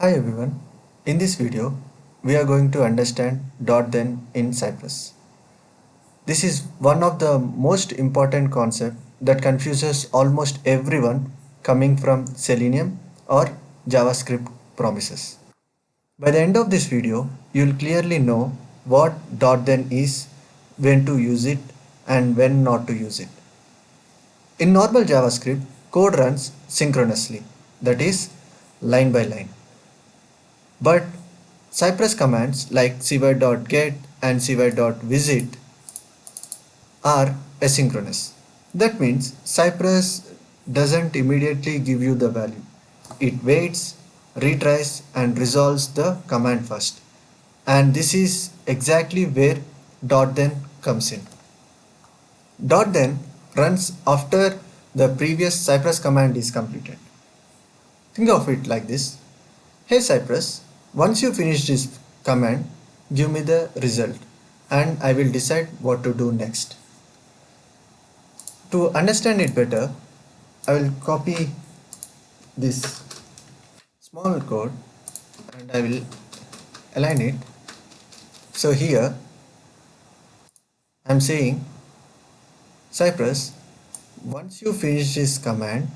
Hi everyone, in this video we are going to understand .then in Cypress. This is one of the most important concepts that confuses almost everyone coming from Selenium or JavaScript promises. By the end of this video, you'll clearly know what .then is, when to use it and when not to use it. In normal JavaScript, code runs synchronously, that is line by line. But Cypress commands like cy.get and cy.visit are asynchronous. That means Cypress doesn't immediately give you the value. It waits, retries and resolves the command first. And this is exactly where .then comes in. .then runs after the previous Cypress command is completed. Think of it like this. Hey Cypress, once you finish this command, give me the result and I will decide what to do next. To understand it better, I will copy this small code and I will align it. So here I am saying, Cypress, once you finish this command,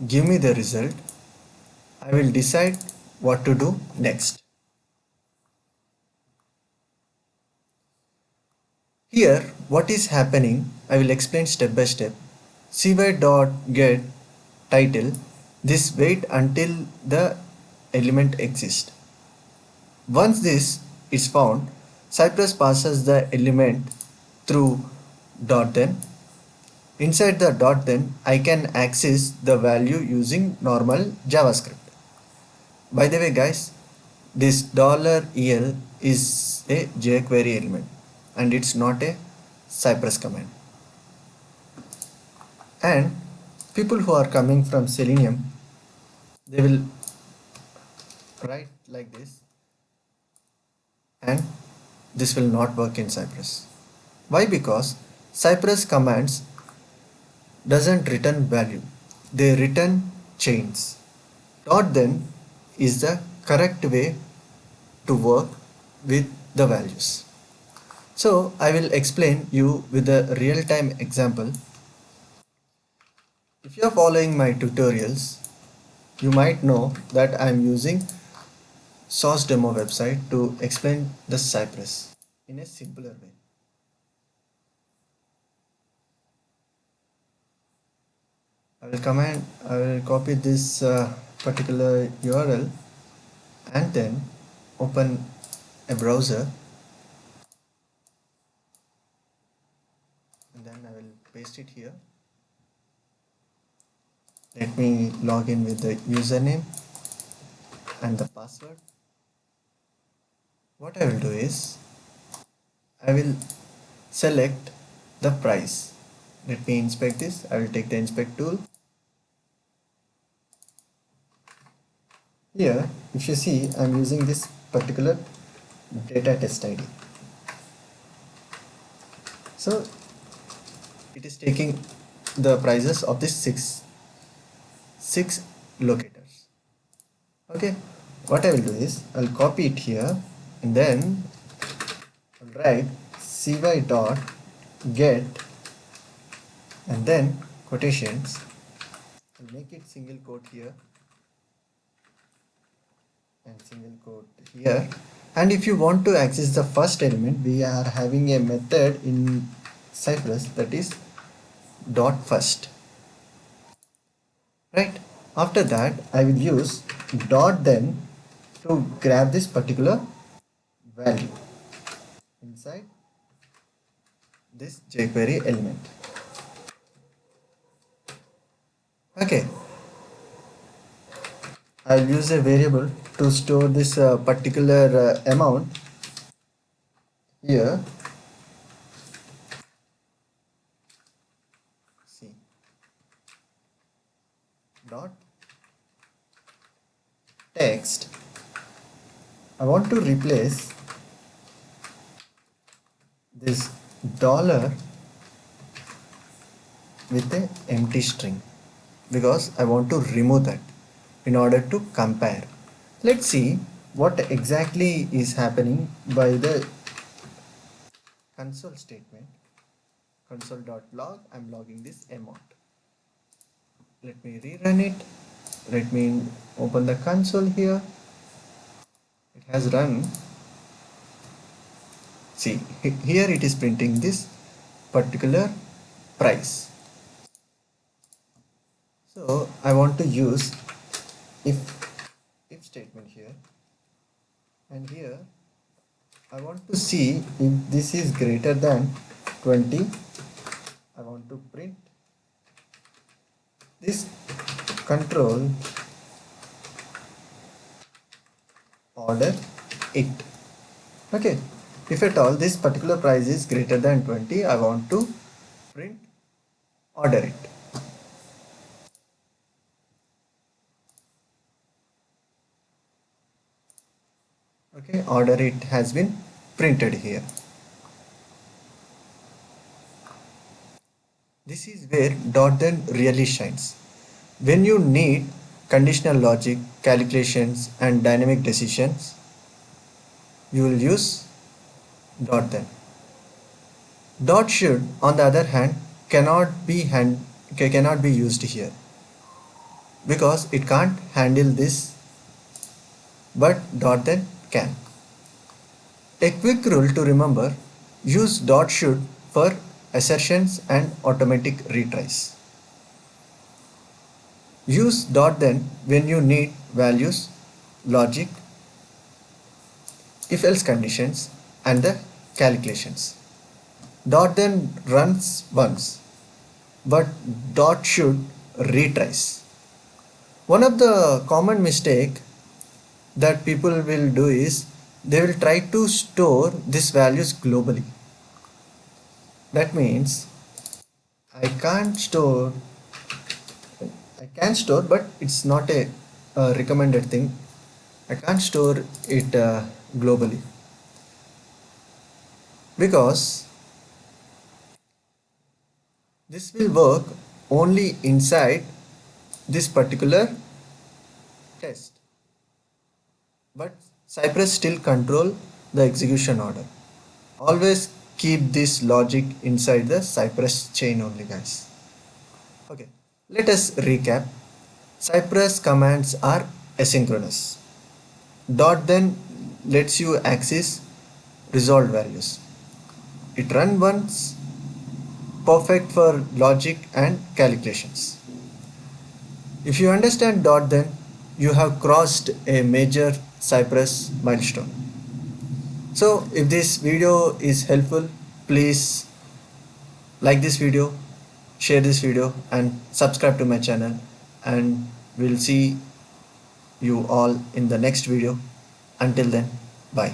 give me the result. I will decide what to do next. Here, what is happening, I will explain step by step. cy.get title, this wait until the element exists. Once this is found, Cypress passes the element through .then. Inside the .then, I can access the value using normal JavaScript. By the way guys, this $EL is a jQuery element and it's not a Cypress command. And people who are coming from Selenium, they will write like this and this will not work in Cypress. Why? Because Cypress commands doesn't return value, they return chains. Then is the correct way to work with the values. So I will explain you with a real-time example. If you are following my tutorials, you might know that I am using source demo website to explain the Cypress in a simpler way. I will copy this particular URL and then open a browser and then I will paste it here. Let me log in with the username and the password. What I will do is I will select the price. Let me inspect this. I will take the inspect tool. Here, if you see, I am using this particular data test ID. So it is taking the prices of these six locators. Okay, what I will do is I'll copy it here and then I'll write cy.get and then quotations. I'll make it single quote here and single quote here. And if you want to access the first element, we are having a method in Cypress that is .first. Right? After that, I will use .then to grab this particular value inside this jQuery element. Okay, I'll use a variable to store this particular amount here. See, dot text. I want to replace this dollar with an empty string because I want to remove that in order to compare. Let's see what exactly is happening by the console statement. Console.log, I'm logging this amount. Let me rerun it. Let me open the console here. It has run. See, here it is printing this particular price. So I want to use if statement here, and here I want to see if this is greater than 20. I want to print this control order it. Okay, if at all this particular price is greater than 20, I want to print order it. Okay, order it has been printed here. This is where dot then really shines. When you need conditional logic, calculations and dynamic decisions, you will use dot then. Dot should, on the other hand, cannot be used here because it can't handle this, but dot then can. A quick rule to remember: use dot should for assertions and automatic retries. Use dot then when you need values, logic, if else conditions and the calculations. Dot then runs once, but dot should retries. One of the common mistake that people will do is they will try to store these values globally. That means I can't store, I can store, but it's not a recommended thing. I can't store it globally because this will work only inside this particular test. But Cypress still control the execution order. Always keep this logic inside the Cypress chain only, guys. Okay, let us recap. Cypress commands are asynchronous. Dot then lets you access resolved values. It runs once, perfect for logic and calculations. If you understand dot then, you have crossed a major Cypress milestone. So if this video is helpful, please like this video, share this video and subscribe to my channel, and we'll see you all in the next video. Until then, bye.